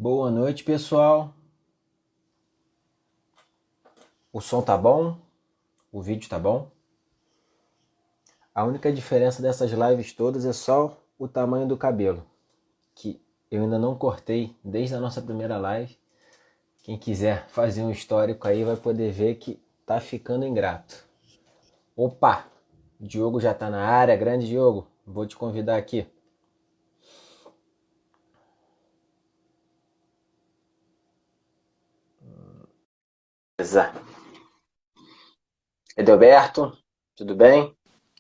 Boa noite, pessoal. O som tá bom? O vídeo tá bom? A única diferença dessas lives todas é só o tamanho do cabelo, que eu ainda não cortei desde a nossa primeira live. Quem quiser fazer um histórico aí vai poder ver que tá ficando ingrato. Opa! Diogo já tá na área. Grande Diogo, vou te convidar aqui. Beleza. Edelberto, tudo bem?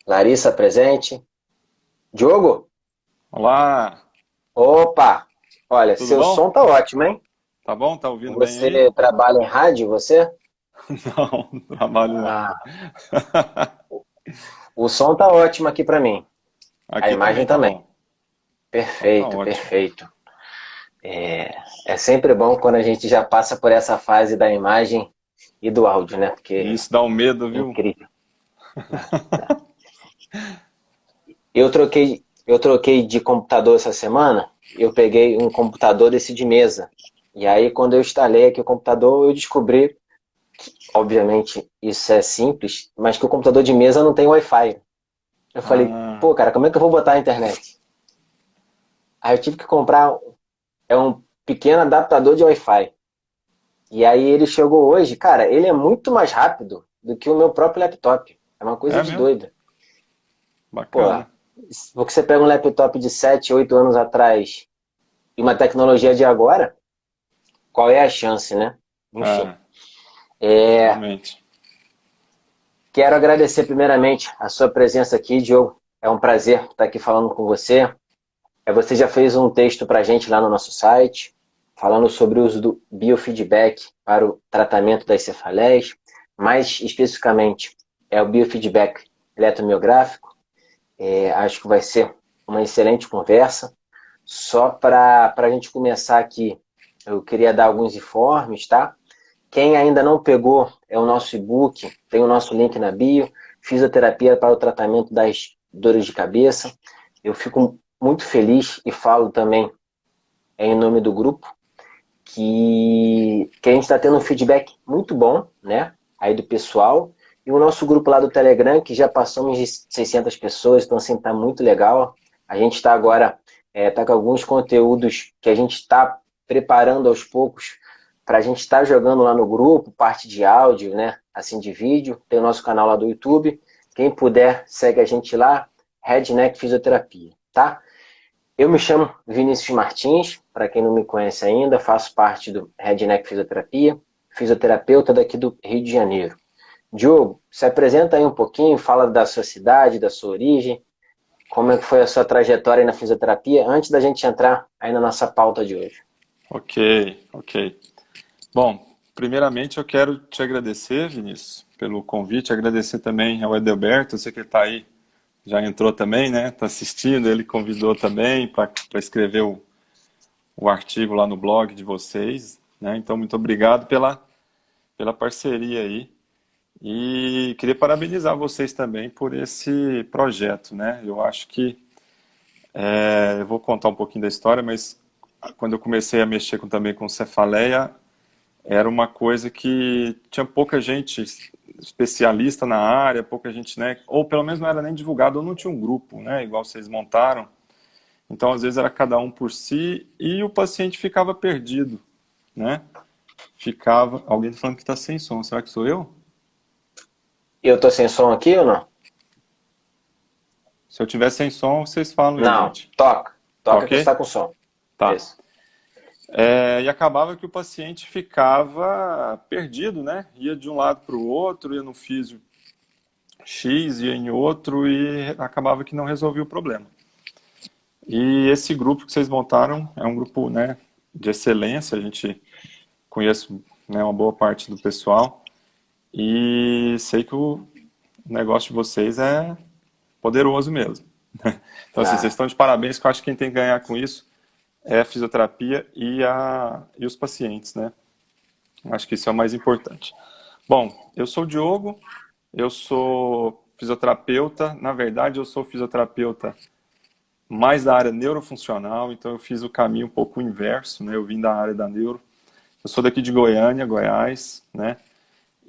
Larissa presente. Diogo? Olá, Opa! Olha, tudo seu bom? som tá ótimo, hein? Tá bom? Tá ouvindo bem aí? Você trabalha em rádio, você? Não, não trabalho não. Ah, o som tá ótimo aqui pra mim. A Aqui também imagem tá também. bom. Então tá Perfeito, ótimo. perfeito. É sempre bom quando a gente já passa por essa fase da imagem e do áudio, né? Porque E é isso dá um medo, viu? incrível. Eu troquei de computador essa semana. Eu peguei um computador desse de mesa. E aí, quando eu instalei aqui o computador, eu descobri, obviamente, isso é simples, mas que o computador de mesa não tem Wi-Fi. Eu falei, pô, Ah, cara, como é que eu vou botar a internet? Aí eu tive que comprar um pequeno adaptador de Wi-Fi. E aí ele chegou hoje, cara, ele é muito mais rápido do que o meu próprio laptop. É uma coisa é de mesmo? doido. Pô, Bacana. porque você pega um laptop de 7, 8 anos atrás e uma tecnologia de agora, qual é a chance, né? Enfim. É, É, realmente. quero agradecer primeiramente a sua presença aqui, Diogo. É um prazer estar aqui falando com você. Você já fez um texto para a gente lá no nosso site, falando sobre o uso do biofeedback para o tratamento das cefaleias, mais especificamente é o biofeedback eletromiográfico. Acho que vai ser uma excelente conversa. Só para a gente começar aqui, eu queria dar alguns informes, tá? Quem ainda não pegou é o nosso e-book, tem o nosso link na bio, Fisioterapia para o Tratamento das Dores de Cabeça. Eu fico muito feliz e falo também em nome do grupo que a gente está tendo um feedback muito bom, né? Aí do pessoal. E o nosso grupo lá do Telegram, que já passamos de 600 pessoas, então assim, tá muito legal. A gente está agora, tá com alguns conteúdos que a gente está preparando aos poucos para a gente estar jogando lá no grupo, parte de áudio, né? Assim, de vídeo. Tem o nosso canal lá do YouTube. Quem puder, segue a gente lá, Redneck Fisioterapia, tá? Eu me chamo Vinícius Martins, para quem não me conhece ainda, faço parte do Redneck Fisioterapia, fisioterapeuta daqui do Rio de Janeiro. Diogo, se apresenta aí um pouquinho, fala da sua cidade, da sua origem, como é que foi a sua trajetória aí na fisioterapia, antes da gente entrar aí na nossa pauta de hoje. Ok, ok. Bom, primeiramente eu quero te agradecer, Vinícius, pelo convite, agradecer também ao Edelberto, eu sei que ele está aí, já entrou também, né? Está assistindo, ele convidou também para escrever o artigo lá no blog de vocês, né? Então, muito obrigado pela parceria aí. E queria parabenizar vocês também por esse projeto, né? Eu acho que, eu vou contar um pouquinho da história, mas quando eu comecei a mexer também com cefaleia, era uma coisa que tinha pouca gente especialista na área, pouca gente, né? Ou pelo menos não era nem divulgado, ou não tinha um grupo, né? Igual vocês montaram. Então, às vezes era cada um por si e o paciente ficava perdido, né? Ficava. Alguém tá falando que está sem som. Será que sou eu? Eu tô sem som aqui ou não? Se eu tiver sem som, vocês falam aí, Não, gente. toca. Tá Toca que está ok? com som. Tá. Isso. E acabava que o paciente ficava perdido, né? Ia de um lado para o outro, ia no físio X, ia em outro e acabava que não resolvia o problema. E esse grupo que vocês montaram é um grupo, né, de excelência. A gente conhece, né, uma boa parte do pessoal e sei que o negócio de vocês é poderoso mesmo. Então, assim, vocês Ah, estão de parabéns, que eu acho que quem tem que ganhar com isso é a fisioterapia e os pacientes, né? Acho que isso é o mais importante. Bom, eu sou o Diogo, eu sou fisioterapeuta. Na verdade, eu sou fisioterapeuta mais da área neurofuncional, então eu fiz o caminho um pouco inverso, né? Eu vim da área da neuro. Eu sou daqui de Goiânia, Goiás, né?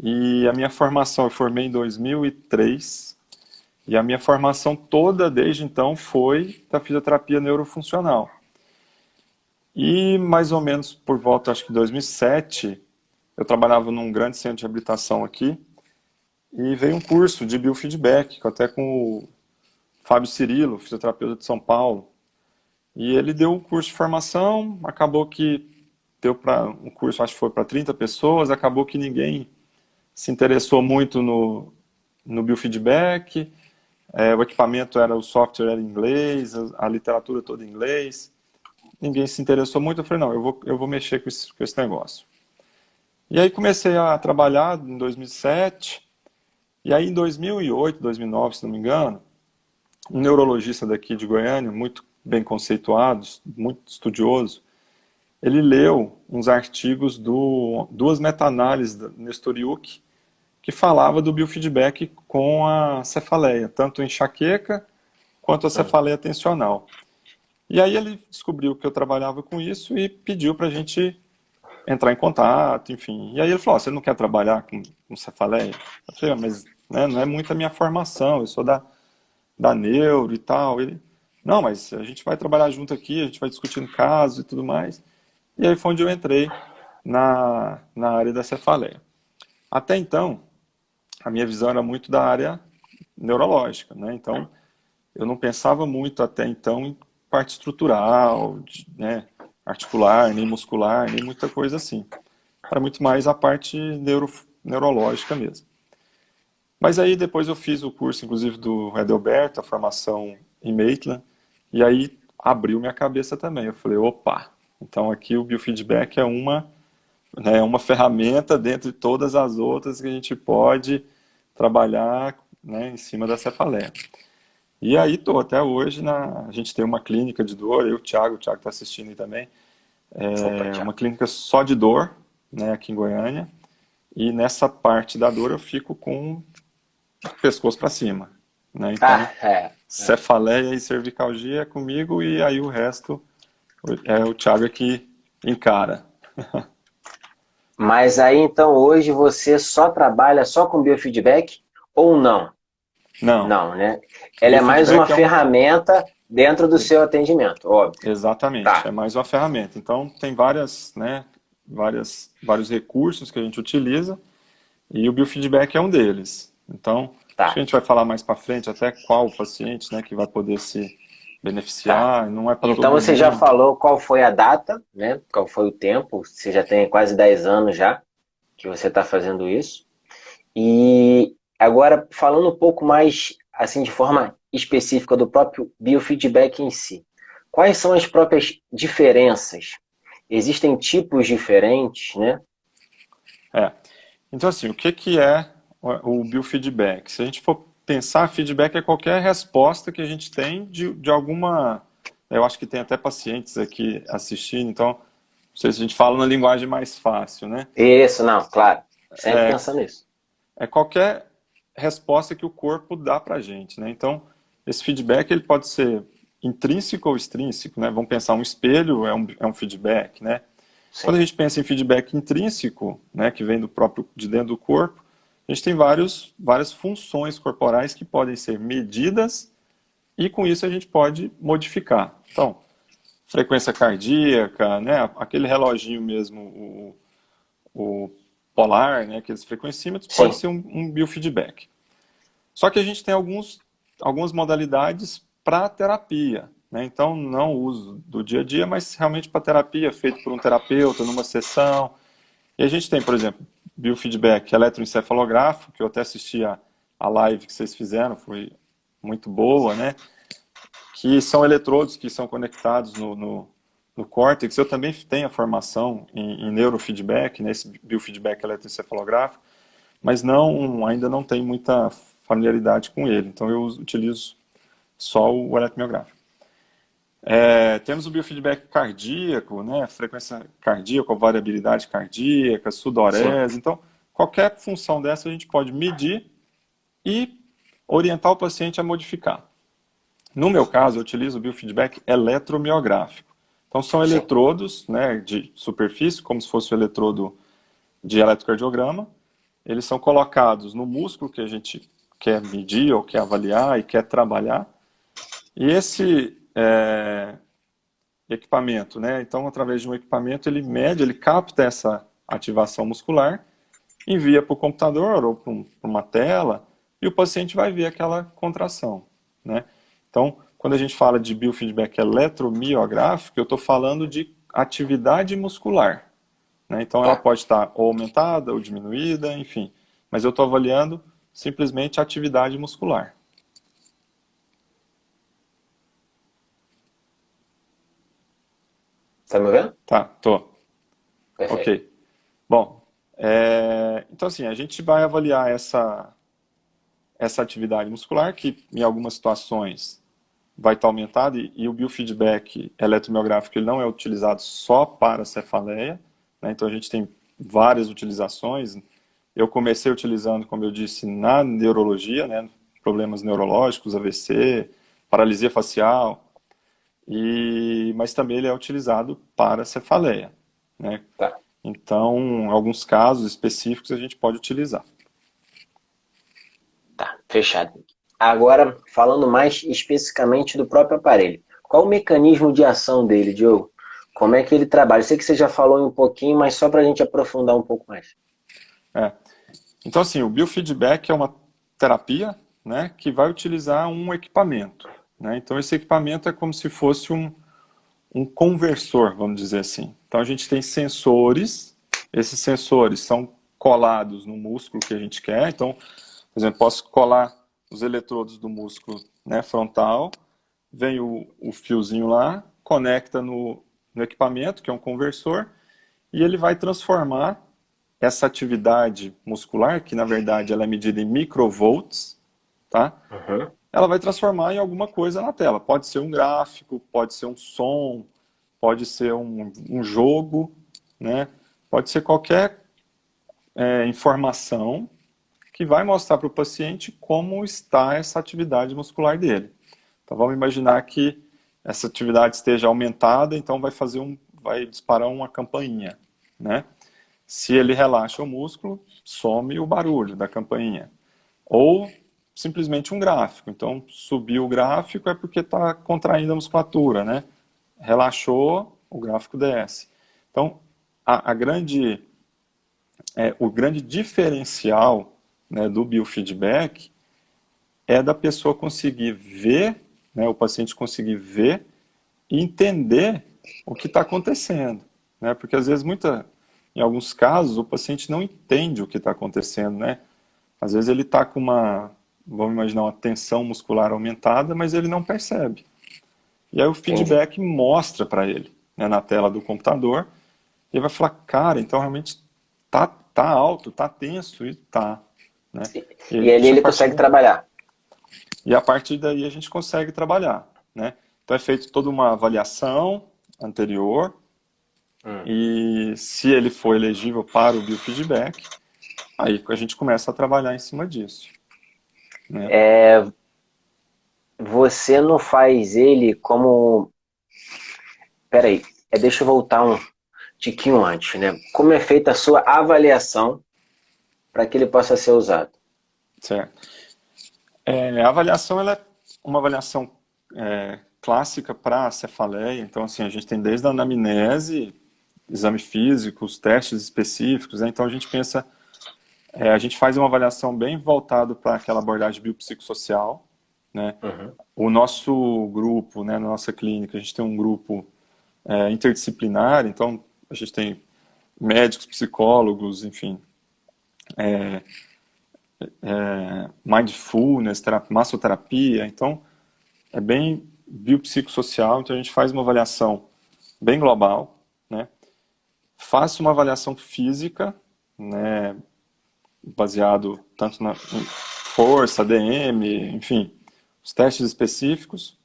E a minha formação, eu formei em 2003, e a minha formação toda desde então foi da fisioterapia neurofuncional. E mais ou menos por volta, acho que 2007, eu trabalhava num grande centro de reabilitação aqui, e veio um curso de biofeedback, até com o Fábio Cirilo, fisioterapeuta de São Paulo. E ele deu um curso de formação, acabou que deu para um curso, acho que foi para 30 pessoas, acabou que ninguém se interessou muito no biofeedback, o equipamento era, o software era em inglês, a literatura toda em inglês, ninguém se interessou muito, eu falei, não, eu vou mexer com esse negócio. E aí comecei a trabalhar em 2007, e aí em 2008, 2009, se não me engano, um neurologista daqui de Goiânia, muito bem conceituado, muito estudioso, ele leu uns artigos duas meta-análises da Nestor Yuki, que falava do biofeedback com a cefaleia, tanto enxaqueca quanto a cefaleia tensional. E aí ele descobriu que eu trabalhava com isso e pediu para a gente entrar em contato, enfim. E aí ele falou, você não quer trabalhar com cefaleia? Eu falei, mas né, não é muito a minha formação, eu sou da neuro e tal. Ele, não, mas a gente vai trabalhar junto aqui, a gente vai discutindo casos e tudo mais. E aí foi onde eu entrei na área da cefaleia. Até então, a minha visão era muito da área neurológica, né? Então, eu não pensava muito até então em parte estrutural, né, articular, nem muscular, nem muita coisa assim. Era muito mais a parte neurológica mesmo. Mas aí depois eu fiz o curso, inclusive, do Edelberto, a formação em Maitland, e aí abriu minha cabeça também. Eu falei, opa, então aqui o biofeedback é uma ferramenta dentre todas as outras que a gente pode trabalhar, né, em cima da cefaleia. E aí estou até hoje, a gente tem uma clínica de dor, eu, o Thiago está assistindo aí também, Opa, uma Thiago. clínica só de dor, né, aqui em Goiânia, e nessa parte da dor eu fico com o pescoço para cima, né, então Ah, é. cefaleia e cervicalgia é comigo e aí o resto é o Thiago que encara. Mas aí então hoje você só trabalha só com biofeedback ou não? Não, Não, né? Ela é mais uma biofeedback é um... ferramenta dentro do seu atendimento, óbvio. Exatamente, é Tá. mais uma ferramenta. Então, tem vários recursos que a gente utiliza e o biofeedback é um deles. Então, acho que a Tá. gente vai falar mais para frente até qual paciente, né, que vai poder se Tá. beneficiar, não é para Então todo você já mundo. falou qual foi a data, né? Qual foi o tempo? Você já tem quase 10 anos já que você está fazendo isso. E agora falando um pouco mais assim de forma específica do próprio biofeedback em si. Quais são as próprias diferenças? Existem tipos diferentes, né? É. Então, assim, o que que é o biofeedback? Se a gente for pensar, feedback é qualquer resposta que a gente tem de alguma... Eu acho que tem até pacientes aqui assistindo, então, não sei se a gente fala na linguagem mais fácil, né? Isso, não, claro. Sempre pensando nisso. É qualquer resposta que o corpo dá para a gente, né? Então, esse feedback ele pode ser intrínseco ou extrínseco, né? Vamos pensar, um espelho é um feedback, né? Quando a Sim. gente pensa em feedback intrínseco, né, que vem de dentro do corpo, a gente tem várias funções corporais que podem ser medidas e com isso a gente pode modificar. Então, frequência cardíaca, né, aquele reloginho mesmo, o polar, né, aqueles frequencímetros, pode Sim. ser um biofeedback. Só que a gente tem algumas modalidades para terapia, né? Então, não uso do dia a dia, mas realmente para terapia, feito por um terapeuta, numa sessão. E a gente tem, por exemplo, biofeedback eletroencefalográfico, que eu até assisti a live que vocês fizeram, foi muito boa, né? Que são eletrodos que são conectados no córtex. Eu também tenho a formação em neurofeedback, né, esse biofeedback eletroencefalográfico, mas ainda não tenho muita familiaridade com ele. Então eu utilizo só o eletromiográfico. Temos o biofeedback cardíaco, né, frequência cardíaca, variabilidade cardíaca, Sim. sudorese. Então, qualquer função dessa a gente pode medir e orientar o paciente a modificar. No meu caso, eu utilizo o biofeedback eletromiográfico. Então, são Sim. eletrodos, né, de superfície, como se fosse o eletrodo de eletrocardiograma. Eles são colocados no músculo que a gente quer medir ou quer avaliar e quer trabalhar. E esse equipamento, né, então, através de um equipamento, ele mede, ele capta essa ativação muscular, envia para o computador ou para uma tela, e o paciente vai ver aquela contração, né? Então, quando a gente fala de biofeedback eletromiográfico, eu estou falando de atividade muscular, né? Então, ela Tá. pode estar ou aumentada ou diminuída, enfim. Mas eu estou avaliando simplesmente a atividade muscular. Tá me vendo? Tá, tô. Perfeito. Ok. Bom, então assim, a gente vai avaliar essa atividade muscular, que em algumas situações vai estar aumentada, e o biofeedback eletromiográfico ele não é utilizado só para cefaleia, né? Então a gente tem várias utilizações. Eu comecei utilizando, como eu disse, na neurologia, né? Problemas neurológicos, AVC, paralisia facial, mas também ele é utilizado para cefaleia, né? Tá. Então, em alguns casos específicos a gente pode utilizar. Tá. Fechado. Agora, falando mais especificamente do próprio aparelho. Qual o mecanismo de ação dele, Diogo? Como é que ele trabalha? Eu sei que você já falou um pouquinho, mas só para a gente aprofundar um pouco mais. É. Então, assim, o biofeedback é uma terapia, né, que vai utilizar um equipamento, né? Então, esse equipamento é como se fosse um conversor, vamos dizer assim. Então, a gente tem sensores, esses sensores são colados no músculo que a gente quer. Então, por exemplo, posso colar os eletrodos do músculo, né, frontal, vem o fiozinho lá, conecta no equipamento, que é um conversor, e ele vai transformar essa atividade muscular, que na verdade ela é medida em microvolts, tá? Uhum. Ela vai transformar em alguma coisa na tela. Pode ser um gráfico, pode ser um som, pode ser um jogo, né? Pode ser qualquer informação que vai mostrar para o paciente como está essa atividade muscular dele. Então vamos imaginar Tá. que essa atividade esteja aumentada, então vai disparar uma campainha, né? Se ele relaxa o músculo, some o barulho da campainha. Ou simplesmente um gráfico. Então, subiu o gráfico é porque está contraindo a musculatura, né? Relaxou, o gráfico desce. Então, o grande diferencial, né, do biofeedback é da pessoa conseguir ver, né, o paciente conseguir ver e entender o que está acontecendo, né? Porque às vezes em alguns casos o paciente não entende o que está acontecendo, né? Às vezes ele está com vamos imaginar uma tensão muscular aumentada, mas ele não percebe. E aí o Entendi. feedback mostra para ele, né, na tela do computador, e ele vai falar, cara, então realmente tá alto, tá tenso e tá, né? E ali A ele partir consegue trabalhar. e a partir daí a gente consegue trabalhar, né? Então é feito toda uma avaliação anterior, Hum. e se ele for elegível para o biofeedback, aí a gente começa a trabalhar em cima disso, né? Você não faz ele como. Peraí, deixa eu voltar um tiquinho antes, né? Como é feita a sua avaliação para que ele possa ser usado? Certo. A avaliação ela é uma avaliação clássica para a cefaleia, então assim, a gente tem desde a anamnese, exame físico, os testes específicos, né? Então a gente pensa, a gente faz uma avaliação bem voltada para aquela abordagem biopsicossocial, né? Uhum. O nosso grupo, né, na nossa clínica, a gente tem um grupo interdisciplinar, então a gente tem médicos, psicólogos, enfim, mindfulness, massoterapia, então é bem biopsicossocial, então a gente faz uma avaliação bem global, né? Faço uma avaliação física, né, baseado tanto em força, ADM, enfim, os testes específicos,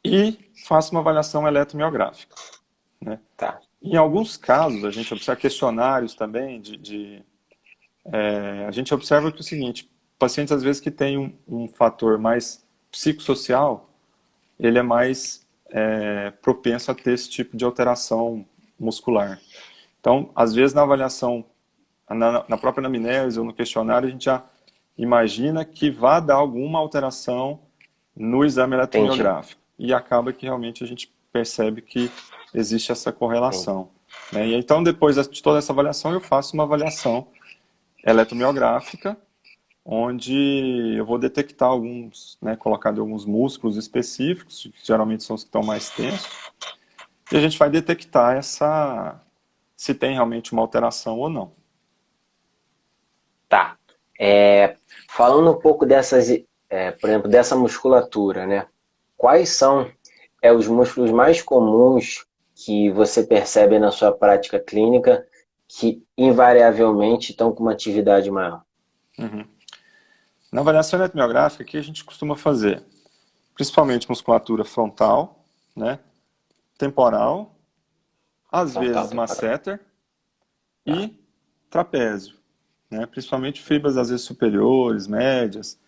e faço uma avaliação eletromiográfica, né? Tá. Em alguns casos, a gente observa questionários também a gente observa que é o seguinte, pacientes às vezes que têm um fator mais psicossocial, ele é mais propenso a ter esse tipo de alteração muscular. Então, às vezes na avaliação, na própria anamnese ou no questionário, a gente já imagina que vai dar alguma alteração no exame Entendi. eletromiográfico. E acaba que realmente a gente percebe que existe essa Entendi. correlação, né? E então, depois de toda essa avaliação, eu faço uma avaliação eletromiográfica, onde eu vou detectar alguns, né, colocar de alguns músculos específicos, que geralmente são os que estão mais tensos, e a gente vai detectar se tem realmente uma alteração ou não. Tá. Falando um pouco por exemplo, dessa musculatura, né? Quais são os músculos mais comuns que você percebe na sua prática clínica que invariavelmente estão com uma atividade maior? Uhum. Na avaliação eletromiográfica, o que a gente costuma fazer? Principalmente musculatura frontal, né? Temporal, às Frontal, vezes temporal. masseter Tá. e trapézio, né? Principalmente fibras às vezes superiores, médias,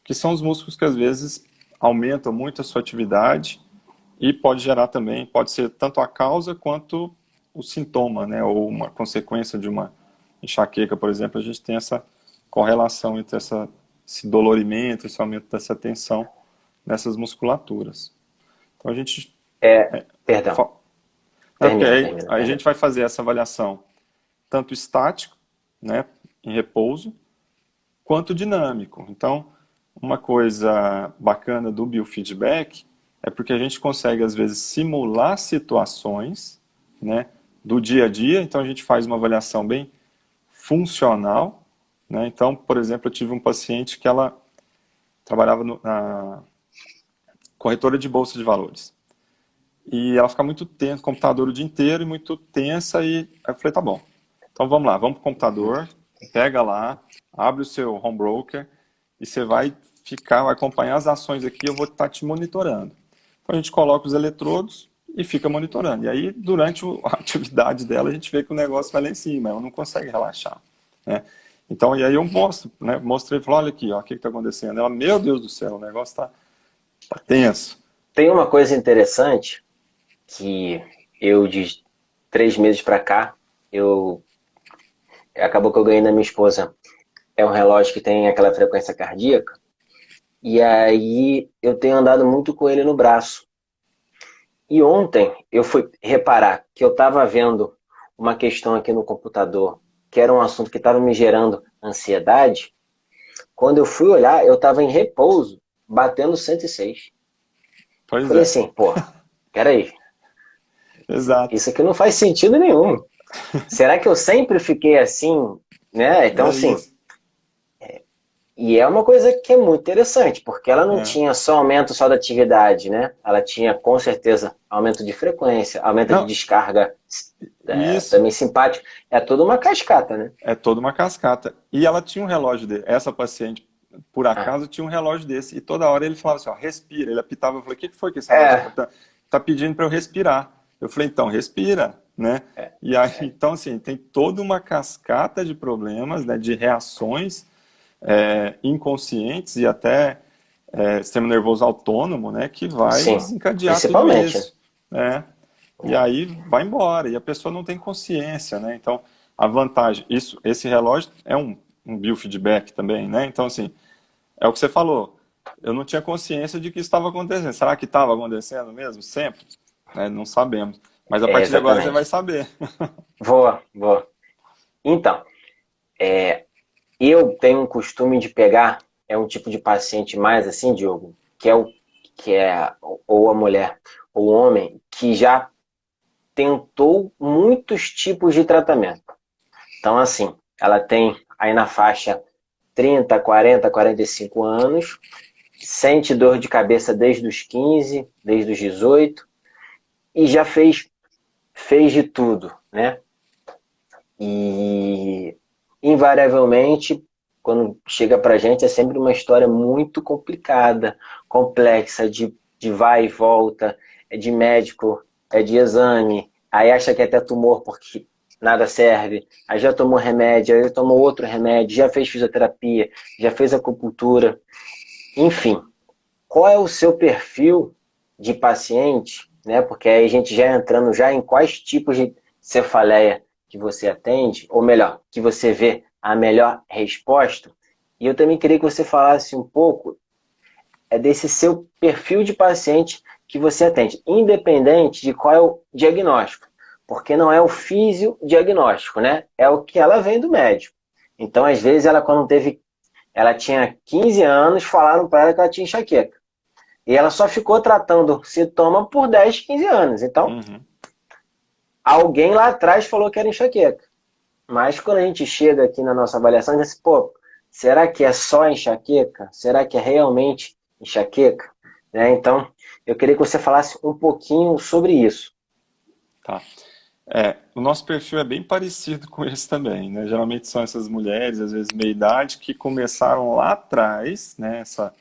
que são os músculos que às vezes aumentam muito a sua atividade e pode gerar também, pode ser tanto a causa quanto o sintoma, né? Ou uma consequência de uma enxaqueca, por exemplo, a gente tem essa correlação entre esse dolorimento, esse aumento dessa tensão nessas musculaturas. Então a gente Perdão. é porque Termina, aí termina, a termina. gente vai fazer essa avaliação tanto estático, né, em repouso, quanto dinâmico. Então, uma coisa bacana do biofeedback é porque a gente consegue, às vezes, simular situações, né, do dia a dia. Então, a gente faz uma avaliação bem funcional, né? Então, por exemplo, eu tive um paciente que ela trabalhava na corretora de bolsa de valores. E ela fica muito tensa, computador o dia inteiro e muito tensa. E aí eu falei, tá bom. Então vamos lá, vamos pro computador, pega lá, abre o seu home broker e você vai vai acompanhar as ações aqui, eu vou estar te monitorando. Então a gente coloca os eletrodos e fica monitorando. E aí, durante a atividade dela, a gente vê que o negócio vai lá em cima, ela não consegue relaxar, né? Então, e aí eu mostro, né? Mostrei, falei, olha aqui, ó, o que está acontecendo? Ela, meu Deus do céu, o negócio tá tenso. Tem uma coisa interessante que eu, de 3 meses para cá, eu acabou que eu ganhei da minha esposa. É um relógio que tem aquela frequência cardíaca. E aí eu tenho andado muito com ele no braço. E ontem eu fui reparar que eu estava vendo uma questão aqui no computador, que era um assunto que estava me gerando ansiedade. Quando eu fui olhar, eu estava em repouso, batendo 106. Pois Falei é, assim, pô, peraí, exato. isso aqui não faz sentido nenhum. Será que eu sempre fiquei assim, né? Então, É assim, isso. e é uma coisa que é muito interessante, porque ela não É. tinha só aumento só da atividade, né? Ela tinha, com certeza, aumento de frequência, aumento de Não, descarga isso também simpático. É toda uma cascata, né? é toda uma cascata. E ela tinha um relógio dele. Essa paciente, por Ah, acaso, tinha um relógio desse. E toda hora ele falava assim, ó, respira. Ele apitava. Eu falei, o que foi que esse relógio é, tá pedindo para eu respirar? Eu falei, então, respira, né? é, E aí, então, assim, tem toda uma cascata de problemas, né, de reações inconscientes e até sistema nervoso autônomo, né, que vai sim, desencadear tudo principalmente, né? isso, né? E aí vai embora, e a pessoa não tem consciência, né? Então, a vantagem, esse relógio é um biofeedback também, né? Então, assim, é o que você falou. Eu não tinha consciência de que isso estava acontecendo. Será que estava acontecendo mesmo? Sempre? Né? Não sabemos. Mas a partir de agora você vai Exatamente. saber. Boa, boa. Então, eu tenho um costume de pegar, é um tipo de paciente mais assim, Diogo, que é ou a mulher ou o homem que já tentou muitos tipos de tratamento. Então, assim, ela tem aí na faixa 30, 40, 45 anos, sente dor de cabeça desde os 15, desde os 18, e já fez de tudo, né? E invariavelmente, quando chega pra gente, é sempre uma história muito complicada, complexa, de vai e volta, é de médico, é de exame, aí acha que é até tumor porque nada serve, aí já tomou remédio, aí tomou outro remédio, já fez fisioterapia, já fez acupuntura, enfim. qual é o seu perfil de paciente, né? Porque aí a gente já entrando já em quais tipos de cefaleia que você atende, ou melhor, que você vê a melhor resposta. E eu também queria que você falasse um pouco desse seu perfil de paciente que você atende, independente de qual é o diagnóstico, porque não é o fisiodiagnóstico, né? É o que ela vem do médico. Então, às vezes, ela tinha 15 anos, falaram para ela que ela tinha enxaqueca. E ela só ficou tratando o sintoma por 10, 15 anos. Então, Uhum. alguém lá atrás falou que era enxaqueca. Mas quando a gente chega aqui na nossa avaliação, a gente diz, pô, será que é só enxaqueca? Será que é realmente enxaqueca? Né? Então, eu queria que você falasse um pouquinho sobre isso. Tá. O nosso perfil é bem parecido com esse também, né? Geralmente são essas mulheres, às vezes meia-idade, que começaram lá atrás, né, essa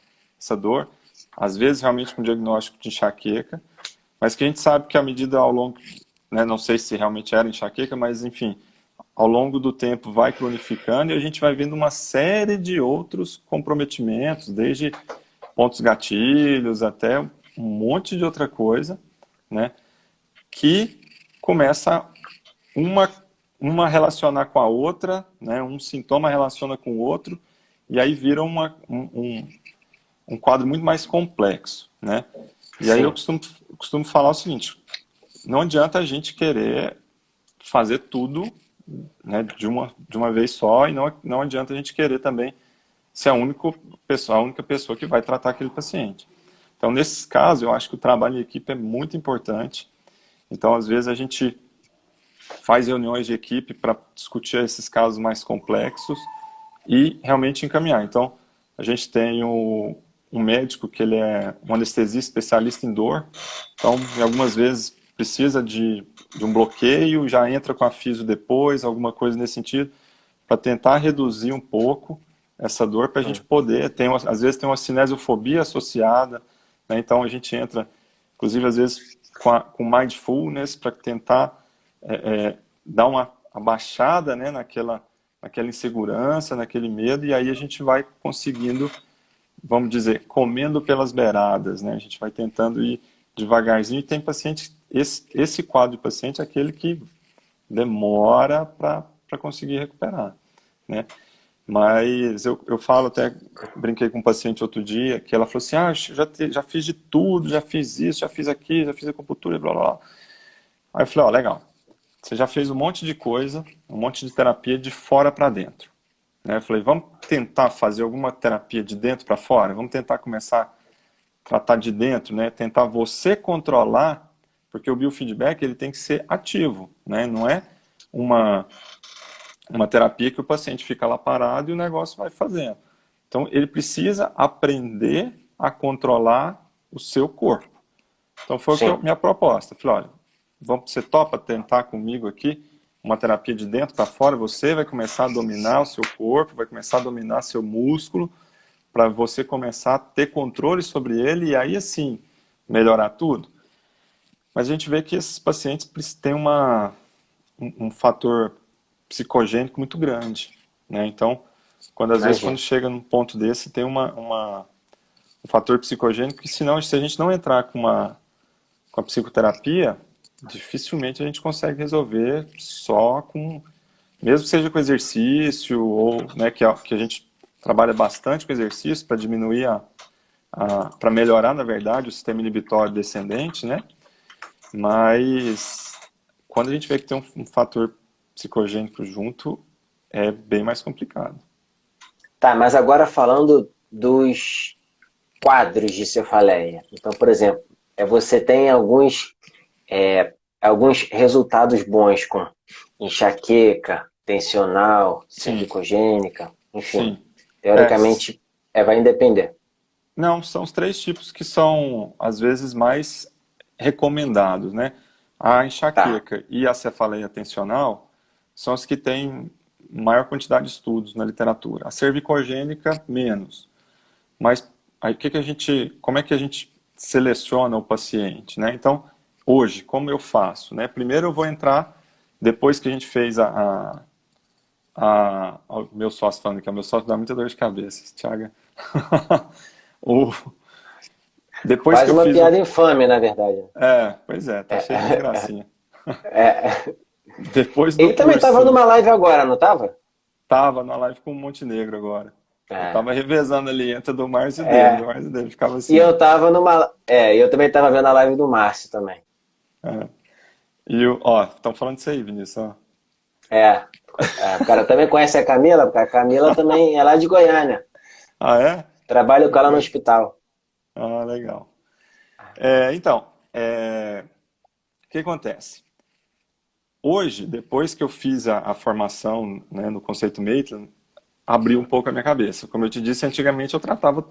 dor, às vezes realmente com diagnóstico de enxaqueca, mas que a gente sabe que à medida ao longo, né, não sei se realmente era enxaqueca, mas enfim, ao longo do tempo vai cronificando e a gente vai vendo uma série de outros comprometimentos, desde pontos gatilhos até um monte de outra coisa, né, que começa uma, uma relacionar com a outra, né, um sintoma relaciona com o outro, e aí vira um quadro muito mais complexo, né? E aí eu Sim, costumo falar o seguinte, não adianta a gente querer fazer tudo, né, de uma vez só, e não adianta a gente querer também ser a única pessoa que vai tratar aquele paciente. Então, nesses casos, eu acho que o trabalho em equipe é muito importante. Então, às vezes, a gente faz reuniões de equipe para discutir esses casos mais complexos e realmente encaminhar. Então, a gente tem um médico que ele é um anestesista especialista em dor, então, em algumas vezes precisa de um bloqueio, já entra com a fisio depois, alguma coisa nesse sentido, para tentar reduzir um pouco essa dor, para a gente poder, às vezes tem uma cinesiofobia associada, né? Então a gente entra, inclusive às vezes com mindfulness, para tentar dar uma abaixada, né, naquela insegurança, naquele medo, e aí a gente vai conseguindo, vamos dizer, comendo pelas beiradas, né? A gente vai tentando ir devagarzinho, e tem paciente, esse quadro de paciente é aquele que demora para conseguir recuperar, né? Mas eu falo, até brinquei com um paciente outro dia, que ela falou assim, já fiz de tudo, já fiz isso, já fiz aquilo, já fiz acupuntura, blá, blá, blá. Aí eu falei, ó, legal, você já fez um monte de coisa, um monte de terapia de fora para dentro, né? Eu falei, vamos tentar fazer alguma terapia de dentro para fora? Vamos tentar começar a tratar de dentro, né? Tentar você controlar, porque o biofeedback ele tem que ser ativo, né? Não é uma uma terapia que o paciente fica lá parado e o negócio vai fazendo. Então, ele precisa aprender a controlar o seu corpo. Então, foi sim. minha proposta. Falei, olha, você topa tentar comigo aqui uma terapia de dentro para fora? Você vai começar a dominar o seu corpo, vai começar a dominar seu músculo, para você começar a ter controle sobre ele e aí, assim, melhorar tudo. Mas a gente vê que esses pacientes têm um fator psicogênico muito grande, né? Então, às vezes quando Imagina. chega num ponto desse, tem um fator psicogênico que senão, se a gente não entrar com a psicoterapia, dificilmente a gente consegue resolver só com, mesmo que seja com exercício, ou, né, que a gente trabalha bastante com exercício para diminuir para melhorar, na verdade, o sistema inibitório descendente, né? Mas quando a gente vê que tem um fator psicogênico junto, é bem mais complicado. Tá, mas agora falando dos quadros de cefaleia. Então, por exemplo, você tem alguns resultados bons com enxaqueca, tensional, Sim, cervicogênica, enfim. sim. É, Teoricamente, vai depender. não, são os três tipos que são, às vezes, mais recomendados, né? A Tá, enxaqueca e a cefaleia tensional são os que têm maior quantidade de estudos na literatura. A cervicogênica, menos. Mas aí como é que a gente seleciona o paciente, né? Então, hoje, como eu faço, né? Primeiro eu vou entrar, depois que a gente fez o meu sócio falando que o meu sócio dá muita dor de cabeça, Thiago. O, Depois que Quase eu uma fiz piada infame, na verdade. pois é, tá cheio das gracinhas. É. Depois do Ele também estava curso, numa live agora, não estava? tava na live com o Montenegro agora. Eu É. tava revezando ali entre do Márcio e dele, do É. Márcio e dele, ficava E assim. eu tava numa. Eu também estava vendo a live do Márcio também. É. E ó, estão falando isso aí, Vinícius, ó. É. O cara também conhece a Camila, porque a Camila também é lá de Goiânia. Ah, é? Trabalha com ela no Depois. hospital. Ah, legal. Então, o que acontece? Hoje, depois que eu fiz a formação, né, no conceito Maitland, abriu um pouco a minha cabeça. Como eu te disse, antigamente eu tratava,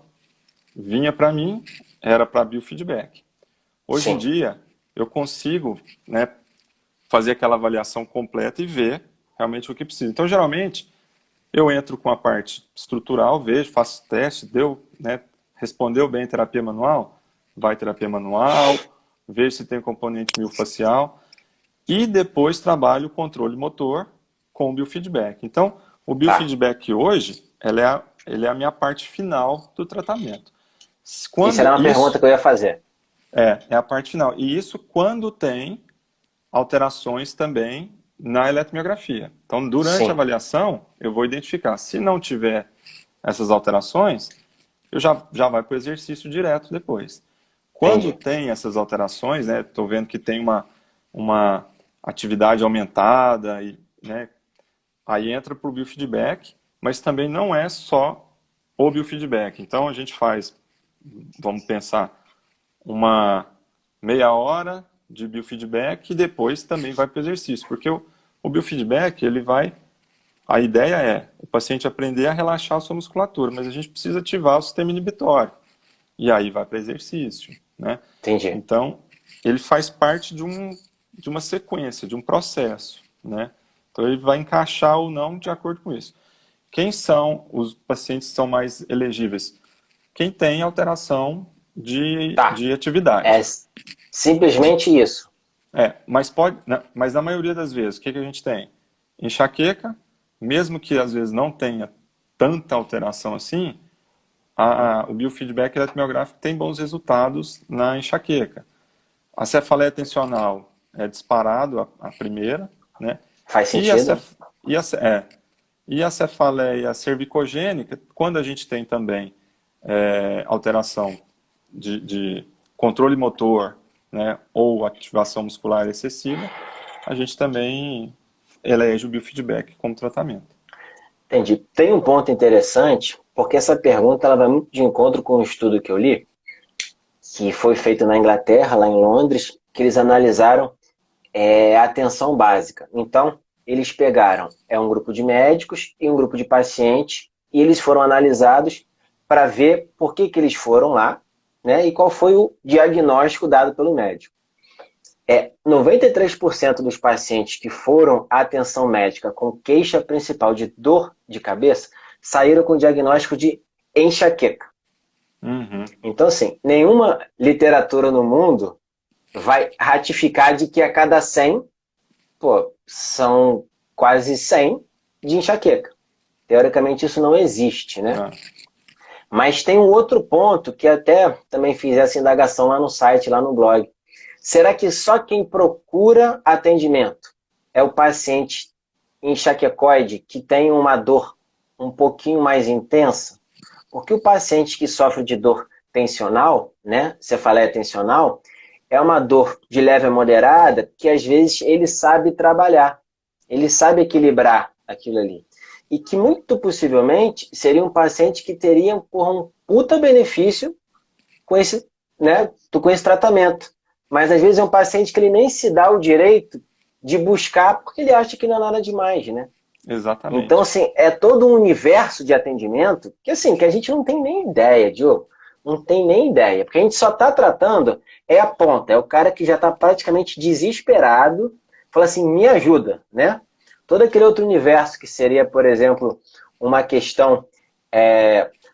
vinha para mim, era para biofeedback. Hoje em Sim, dia, eu consigo, né, fazer aquela avaliação completa e ver realmente o que precisa. Então, geralmente, eu entro com a parte estrutural, vejo, faço teste, né, respondeu bem terapia manual, vai terapia manual, vejo se tem componente miofascial e depois trabalho o controle motor com o biofeedback. Então, o tá. biofeedback hoje, ele é a minha parte final do tratamento. Isso era Quando uma pergunta isso que eu ia fazer. é a parte final. E isso quando tem alterações também na eletromiografia. Então, durante a Sim, avaliação, eu vou identificar. Se não tiver essas alterações, eu já vai para o exercício direto depois. Quando entendi. tem essas alterações, né, estou vendo que tem uma atividade aumentada, e, né, aí entra para o biofeedback, mas também não é só o biofeedback. Então, a gente faz, vamos pensar, uma meia hora de biofeedback e depois também vai para o exercício, porque o biofeedback, ele vai, a ideia é o paciente aprender a relaxar a sua musculatura, mas a gente precisa ativar o sistema inibitório, e aí vai para exercício, né? Entendi. Então, ele faz parte de uma sequência, de um processo, né? Então, ele vai encaixar ou não de acordo com isso. Quem são os pacientes que são mais elegíveis? Quem tem alteração Tá. de É atividade. simplesmente isso. Mas pode, né, mas na maioria das vezes, o que a gente tem? Enxaqueca, mesmo que às vezes não tenha tanta alteração assim, o biofeedback eletromiográfico tem bons resultados na enxaqueca. A cefaleia tensional é disparado a primeira, né? Faz E a, sentido? cef, e, a, é, e a cefaleia cervicogênica, quando a gente tem também alteração de controle motor, né, ou ativação muscular excessiva, a gente também elege o biofeedback como tratamento. Entendi. Tem um ponto interessante, porque essa pergunta ela vai muito de encontro com um estudo que eu li, que foi feito na Inglaterra, lá em Londres, que eles analisaram a atenção básica. Então, eles pegaram um grupo de médicos e um grupo de pacientes, e eles foram analisados para ver por que eles foram lá, né, e qual foi o diagnóstico dado pelo médico. 93% dos pacientes que foram à atenção médica com queixa principal de dor de cabeça saíram com diagnóstico de enxaqueca. Uhum. Então, assim, nenhuma literatura no mundo vai ratificar de que a cada 100, são quase 100 de enxaqueca. Teoricamente isso não existe, né? Ah, Mas tem um outro ponto que até também fiz essa indagação lá no site, lá no blog. Será que só quem procura atendimento é o paciente enxaquecoide que tem uma dor um pouquinho mais intensa? Porque o paciente que sofre de dor tensional, né, cefaleia tensional, é uma dor de leve a moderada que às vezes ele sabe trabalhar, ele sabe equilibrar aquilo ali. E que muito possivelmente seria um paciente que teria um puta benefício com esse, né, com esse tratamento. Mas às vezes é um paciente que ele nem se dá o direito de buscar porque ele acha que não é nada demais, né? Então, exatamente. assim, é todo um universo de atendimento que, assim, que a gente não tem nem ideia, Diogo. Não tem nem ideia. Porque a gente só está tratando a ponta. É o cara que já está praticamente desesperado. Fala assim, me ajuda, né? Todo aquele outro universo que seria, por exemplo, uma questão,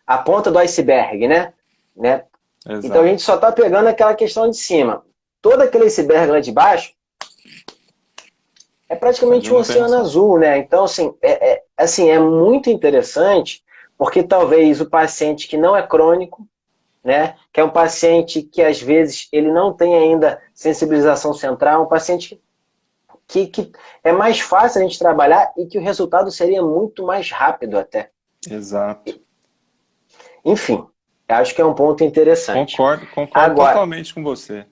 a ponta do iceberg, né? Então a Exato. gente só está pegando aquela questão de cima. Todo aquele iceberg lá de baixo é A praticamente gente um não tem oceano noção. azul, né? Então, assim, é muito interessante, porque talvez o paciente que não é crônico, né? Que é um paciente que às vezes ele não tem ainda sensibilização central, um paciente que é mais fácil a gente trabalhar e que o resultado seria muito mais rápido até. Exato. Enfim, acho que é um ponto interessante. Concordo Agora, totalmente com você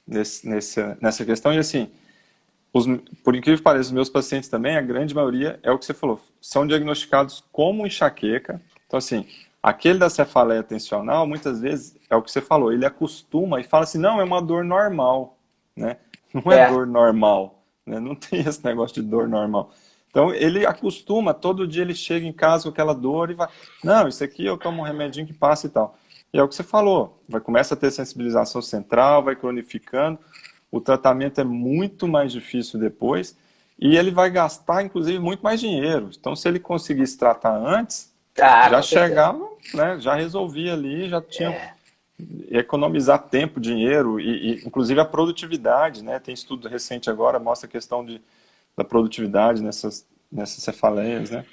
nessa questão. E assim, por incrível que pareça, os meus pacientes também, a grande maioria, é o que você falou, são diagnosticados como enxaqueca. Então, assim, aquele da cefaleia tensional, muitas vezes, é o que você falou, ele acostuma e fala assim, não, é uma dor normal, né? Não é é, dor normal, né? Não tem esse negócio de dor normal. Então, ele acostuma, todo dia ele chega em casa com aquela dor e vai, não, isso aqui eu tomo um remedinho que passa e tal. E é o que você falou, começa a ter sensibilização central, vai cronificando, o tratamento é muito mais difícil depois e ele vai gastar, inclusive, muito mais dinheiro. Então, se ele conseguisse tratar antes, já com certeza. chegava, né, já resolvia ali, já tinha economizar tempo, dinheiro inclusive a produtividade, né? Tem estudo recente agora, mostra a questão da produtividade nessas cefaleias, né?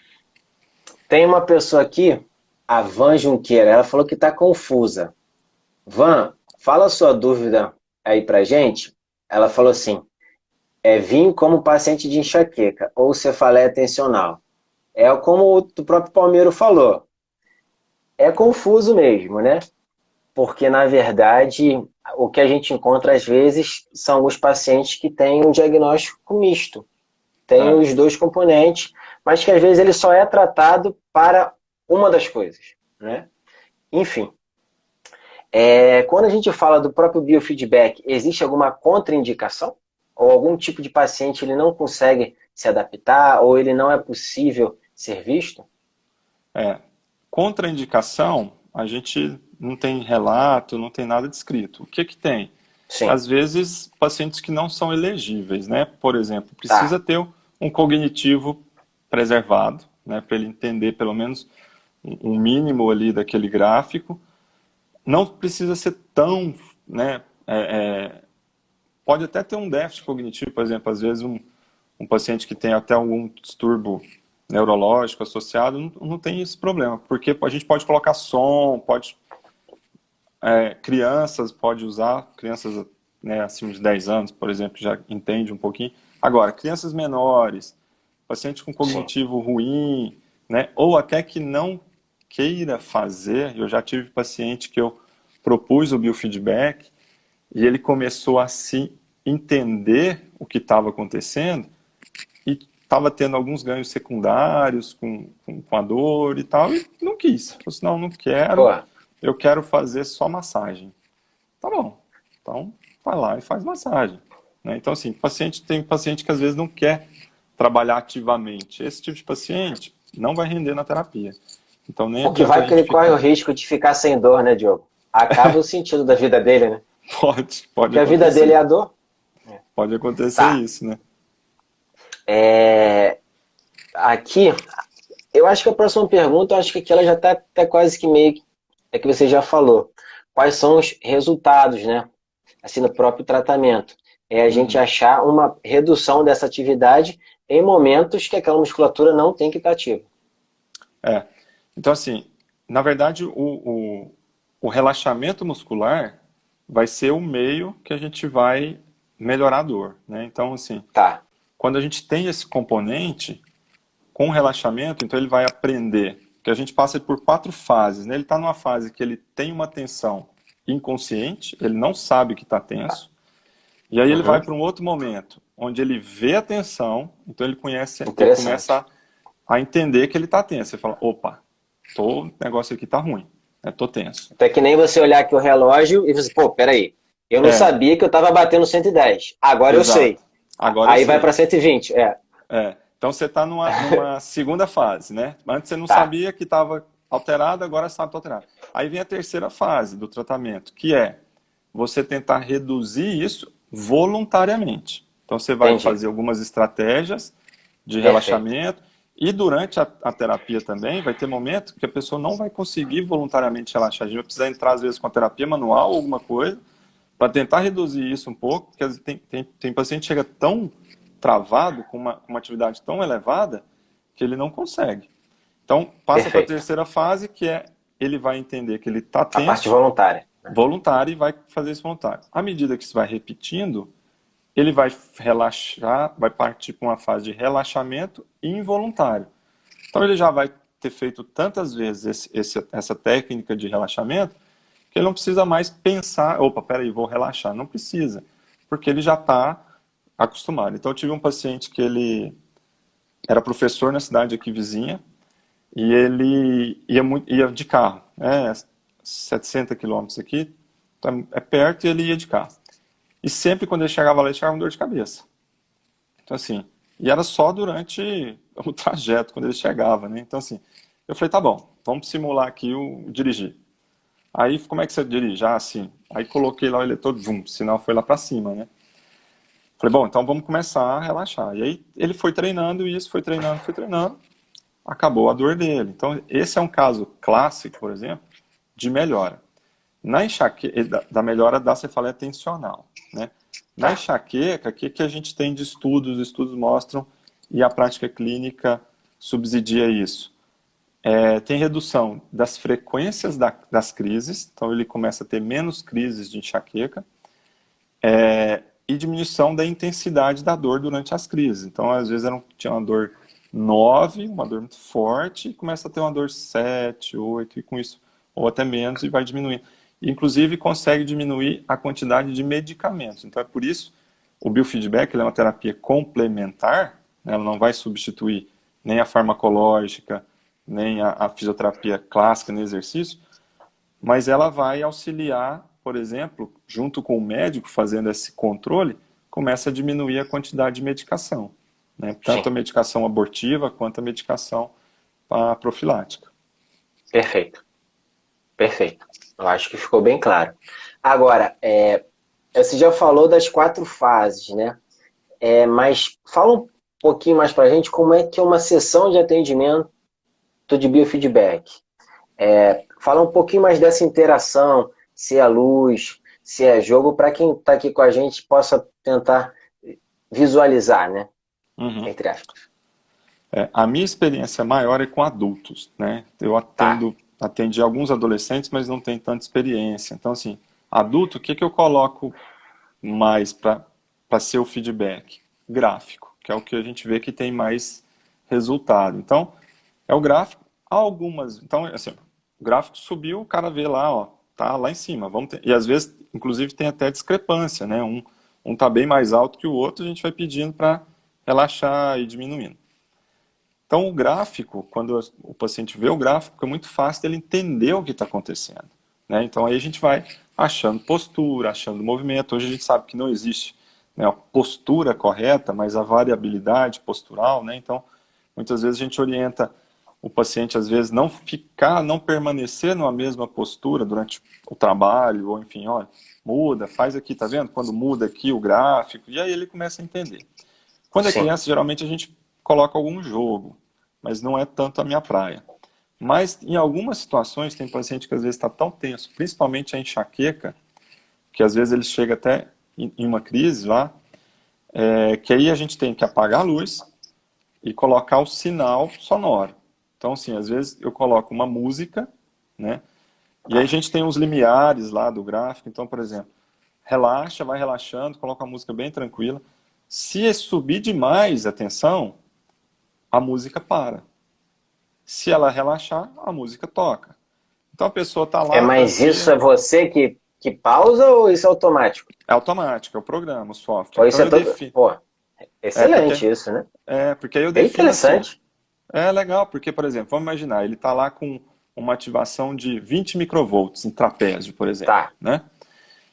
Tem uma pessoa aqui, a Van Junqueira, ela falou que está confusa. Van, fala a sua dúvida aí pra gente. Ela falou assim: vim como paciente de enxaqueca ou cefaleia tensional. É como o próprio Palmeiro falou. É confuso mesmo, né? Porque, na verdade, o que a gente encontra às vezes são os pacientes que têm um diagnóstico misto. Tem É, os dois componentes, mas que às vezes ele só é tratado para uma das coisas, né? Enfim, quando a gente fala do próprio biofeedback, existe alguma contraindicação? Ou algum tipo de paciente ele não consegue se adaptar, ou ele não é possível ser visto? é. Contraindicação, a gente não tem relato, não tem nada descrito. O que que tem? Sim, Às vezes, pacientes que não são elegíveis, né? Por exemplo, tá. precisa ter um cognitivo preservado, né? Para ele entender pelo menos um mínimo ali daquele gráfico. Não precisa ser tão, né? Pode até ter um déficit cognitivo, por exemplo, às vezes um paciente que tem até algum distúrbio neurológico associado não tem esse problema, porque a gente pode colocar som, crianças pode usar, crianças, né, acima de 10 anos, por exemplo, já entende um pouquinho. Agora, crianças menores, paciente com Sim. cognitivo ruim, né, ou até que não queira fazer, eu já tive paciente que eu propus o biofeedback e ele começou a se entender o que estava acontecendo e estava tendo alguns ganhos secundários com a dor e tal, e não quis. Falei assim, não quero, Pô, eu quero fazer só massagem. Tá bom, então vai lá e faz massagem. Né? Então, assim, tem paciente que às vezes não quer trabalhar ativamente. Esse tipo de paciente não vai render na terapia. Então, nem porque adianta vai a que gente ele corre o ficar. risco de ficar sem dor, né, Diogo? Acaba o sentido da vida dele, né? Pode Porque a vida dele é acontecer. a dor. Pode acontecer Tá. isso, né? Aqui, eu acho que a próxima pergunta, eu acho que aqui ela já está até quase que meio que é que você já falou. Quais são os resultados, né? Assim, no próprio tratamento. É a gente Uhum. achar uma redução dessa atividade em momentos que aquela musculatura não tem que estar ativa. É. Então, assim, na verdade, o relaxamento muscular vai ser o meio que a gente vai melhorar a dor, né? Então, assim, Tá, quando a gente tem esse componente, com relaxamento, então ele vai aprender que a gente passa por 4 fases, né? Ele está numa fase que ele tem uma tensão inconsciente, ele não sabe que está tenso, e aí ele vai uhum. para um outro momento, onde ele vê a tensão, então ele Interessante. começa a entender que ele está tenso. Você fala, opa, o negócio aqui está ruim, né? Tô tenso. Até que nem você olhar aqui o relógio e você, pô, peraí, eu não É, sabia que eu estava batendo 110. Agora eu sei. exato. Agora eu Aí vai para sei. 120. Então você está numa segunda fase, né? Antes você não Tá, sabia que estava alterado, agora sabe que está alterado. Aí vem a terceira fase do tratamento, que é você tentar reduzir isso voluntariamente. Então você vai entendi. fazer algumas estratégias de Perfeito. relaxamento e durante a terapia também vai ter momentos que a pessoa não vai conseguir voluntariamente relaxar. A gente vai precisar entrar às vezes com a terapia manual ou alguma coisa para tentar reduzir isso um pouco, porque às vezes tem paciente que chega tão travado, com uma atividade tão elevada, que ele não consegue. Então, passa para a Perfeito. terceira fase, que é ele vai entender que ele está A parte tenso, voluntária. voluntário, e vai fazer isso voluntário. À medida que isso vai repetindo, ele vai relaxar, vai partir para uma fase de relaxamento involuntário. Então ele já vai ter feito tantas vezes essa técnica de relaxamento que ele não precisa mais pensar, opa, peraí, vou relaxar. Não precisa, porque ele já está acostumado. Então eu tive um paciente que ele era professor na cidade aqui vizinha e ele ia de carro, 700 quilômetros aqui, então é perto, e ele ia de carro. E sempre quando ele chegava lá, ele chegava com dor de cabeça. Então, assim, e era só durante o trajeto, quando ele chegava, né? Então, assim, eu falei, tá bom, vamos simular aqui o dirigir. Aí, como é que você dirige? Ah, assim. Aí coloquei lá o eletrodo, o sinal foi lá pra cima, né? Falei, bom, então vamos começar a relaxar. E aí ele foi treinando isso, foi treinando, acabou a dor dele. Então, esse é um caso clássico, por exemplo, de melhora. Na enxaqueca, da melhora da cefaleia tensional, né? Na Tá. enxaqueca, o que a gente tem de estudos? Os estudos mostram, e a prática clínica subsidia isso. Tem redução das frequências das crises, então ele começa a ter menos crises de enxaqueca, e diminuição da intensidade da dor durante as crises. Então, às vezes, tinha uma dor 9, uma dor muito forte, e começa a ter uma dor 7, 8, e com isso, ou até menos, e vai diminuindo. Inclusive, consegue diminuir a quantidade de medicamentos. Então, é por isso, o biofeedback ele é uma terapia complementar, né? Ela não vai substituir nem a farmacológica, nem a fisioterapia clássica no exercício, mas ela vai auxiliar, por exemplo, junto com o médico fazendo esse controle, começa a diminuir a quantidade de medicação, né? Tanto Sim. a medicação abortiva quanto a medicação profilática. Perfeito. Perfeito. Eu acho que ficou bem claro. Agora, você já falou das 4 fases, né? Mas fala um pouquinho mais para a gente como é que é uma sessão de atendimento de biofeedback. Fala um pouquinho mais dessa interação, se é luz, se é jogo, para quem está aqui com a gente possa tentar visualizar, né? Uhum. Entre aspas. A minha experiência maior é com adultos, né? Eu Tá. atendi alguns adolescentes, mas não tenho tanta experiência. Então, assim, adulto, o que eu coloco mais para ser o feedback? Gráfico, que é o que a gente vê que tem mais resultado. Então, é o gráfico. Então, assim, o gráfico subiu, o cara vê lá, ó, tá lá em cima. E às vezes, inclusive, tem até discrepância, né? Um tá bem mais alto que o outro, a gente vai pedindo para relaxar e diminuindo. Então, o gráfico, quando o paciente vê o gráfico, é muito fácil dele entender o que está acontecendo, né? Então, aí a gente vai achando postura, achando movimento. Hoje a gente sabe que não existe, né, a postura correta, mas a variabilidade postural, né? Então, muitas vezes a gente orienta o paciente, às vezes, não permanecer numa mesma postura durante o trabalho, ou enfim, olha, muda, faz aqui, tá vendo? Quando muda aqui o gráfico, e aí ele começa a entender. Quando é Sim. criança, geralmente a gente coloca algum jogo, mas não é tanto a minha praia. Mas em algumas situações tem paciente que às vezes está tão tenso, principalmente a enxaqueca, que às vezes ele chega até em uma crise lá, que aí a gente tem que apagar a luz e colocar o sinal sonoro. Então, assim, às vezes eu coloco uma música, né? E aí a gente tem os limiares lá do gráfico. Então, por exemplo, relaxa, vai relaxando, coloca a música bem tranquila. Se subir demais a tensão, a música para. Se ela relaxar, a música toca. Então a pessoa está lá Mas isso é tranquila, você que pausa ou isso é automático? é automático, é o programa, o software. Ou isso Então é eu todo. defino. Pô, É porque, excelente isso, né? porque aí eu Bem defino assim, ó. interessante. É legal, porque, por exemplo, vamos imaginar, ele está lá com uma ativação de 20 microvolts em trapézio, por exemplo, Tá. né?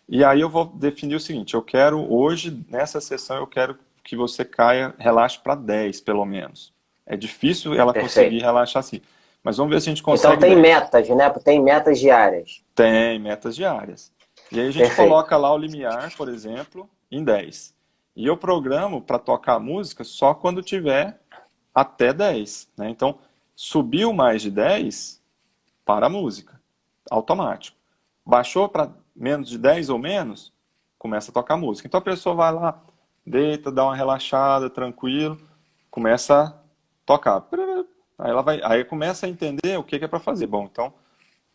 E aí eu vou definir o seguinte, eu quero hoje, nessa sessão, eu quero que você caia, relaxe para 10, pelo menos. É difícil ela conseguir Perfeito. relaxar assim. Mas vamos ver se a gente Então consegue tem 10. metas, né? Tem metas diárias. Tem metas diárias. E aí a gente Perfeito. coloca lá o limiar, por exemplo, em 10. E eu programo para tocar a música só quando tiver até 10, né? Então, subiu mais de 10, para a música. Automático. Baixou para menos de 10 ou menos, começa a tocar música. Então a pessoa vai lá, deita, dá uma relaxada, tranquilo, começa a tocar. Aí começa a entender o que é para fazer. Bom, então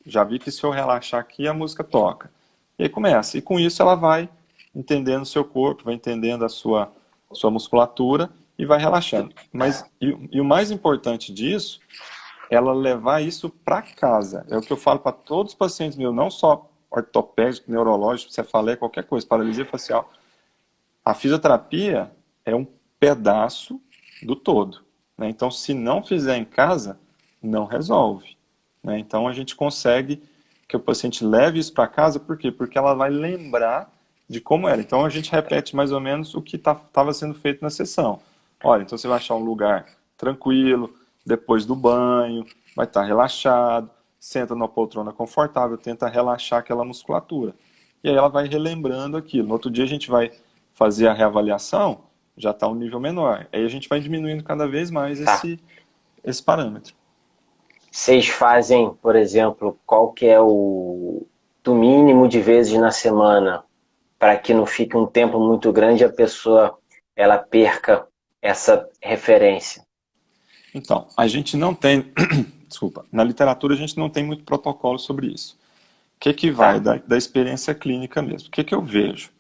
já vi que se eu relaxar aqui, a música toca. E aí começa. E com isso ela vai entendendo o seu corpo, vai entendendo a sua musculatura e vai relaxando. Mas, e o mais importante disso, ela levar isso para casa. É o que eu falo para todos os pacientes meus, não só ortopédico, neurológico, cefaleia, qualquer coisa, paralisia facial. A fisioterapia é um pedaço do todo, né? Então, se não fizer em casa, não resolve, né? Então, a gente consegue que o paciente leve isso para casa, por quê? Porque ela vai lembrar de como era. Então, a gente repete mais ou menos o que estava sendo feito na sessão. Olha, então você vai achar um lugar tranquilo, depois do banho, vai estar relaxado, senta numa poltrona confortável, tenta relaxar aquela musculatura. E aí ela vai relembrando aquilo. No outro dia a gente vai fazer a reavaliação, já está um nível menor. Aí a gente vai diminuindo cada vez mais Tá. esse parâmetro. Vocês fazem, por exemplo, qual que é o do mínimo de vezes na semana para que não fique um tempo muito grande e a pessoa ela perca essa referência? Então, a gente não tem, desculpa, na literatura a gente não tem muito protocolo sobre isso. O que vai Tá. da experiência clínica mesmo? O que eu vejo?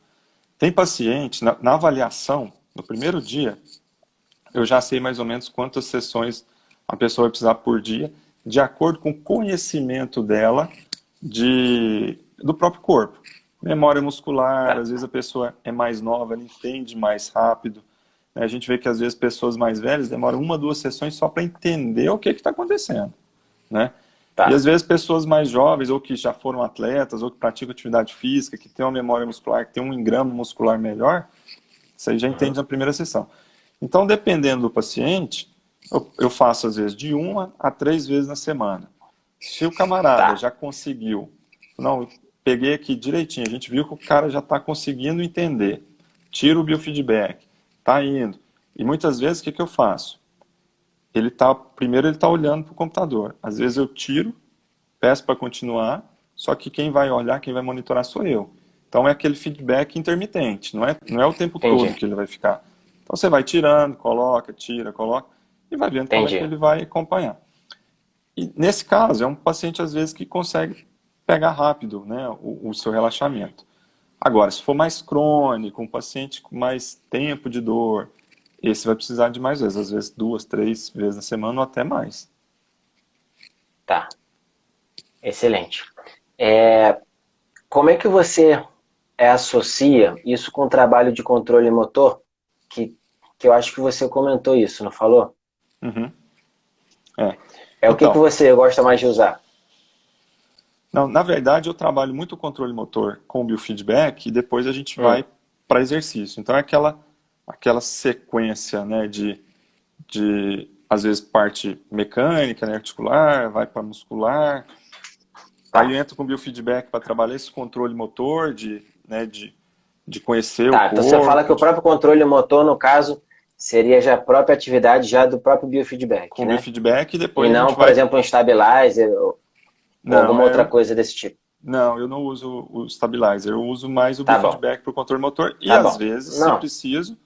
Tem paciente, na avaliação, no primeiro dia, eu já sei mais ou menos quantas sessões a pessoa vai precisar por dia, de acordo com o conhecimento dela do próprio corpo. Memória muscular, Tá. às vezes a pessoa é mais nova, ela entende mais rápido. Né? A gente vê que às vezes pessoas mais velhas demoram 1, 2 sessões só para entender o que está acontecendo. Né? E Tá. às vezes pessoas mais jovens, ou que já foram atletas, ou que praticam atividade física, que têm uma memória muscular, que têm um engrama muscular melhor, isso aí já entende Uhum. na primeira sessão. Então, dependendo do paciente, eu faço às vezes de 1 a 3 vezes na semana. Se o camarada Tá. já conseguiu, não, eu peguei aqui direitinho, a gente viu que o cara já está conseguindo entender, tira o biofeedback, está indo. E muitas vezes o que eu faço? Primeiro ele está olhando para o computador. Às vezes eu tiro, peço para continuar, só que quem vai olhar, quem vai monitorar sou eu. Então é aquele feedback intermitente, não é o tempo todo Entendi. que ele vai ficar. Então você vai tirando, coloca, tira, coloca, e vai vendo como é que Entendi. ele vai acompanhar. E nesse caso, é um paciente às vezes que consegue pegar rápido, né, o seu relaxamento. Agora, se for mais crônico, um paciente com mais tempo de dor, esse vai precisar de mais vezes, às vezes 2, 3 vezes na semana ou até mais. Tá. Excelente. Como é que você associa isso com o trabalho de controle motor? Que, que eu acho que você comentou isso, não falou? Uhum. É. É o que Então, você gosta mais de usar? não, na verdade, eu trabalho muito o controle motor com o biofeedback e depois a gente Hum. vai para exercício. Então, é aquela sequência, né, de, às vezes, parte mecânica, né, articular, vai para muscular. Aí eu Tá. entro com o biofeedback para trabalhar esse controle motor, né, de conhecer o Tá. Então você fala que corpo, o próprio controle motor, no caso, seria já a própria atividade já do próprio biofeedback, com o né? biofeedback e E depois a não, gente por vai... exemplo, um stabilizer ou Não, alguma outra coisa desse tipo. não, eu não uso o stabilizer, eu uso mais o Tá bom. biofeedback para o controle motor e Tá às bom. vezes, se Não. preciso,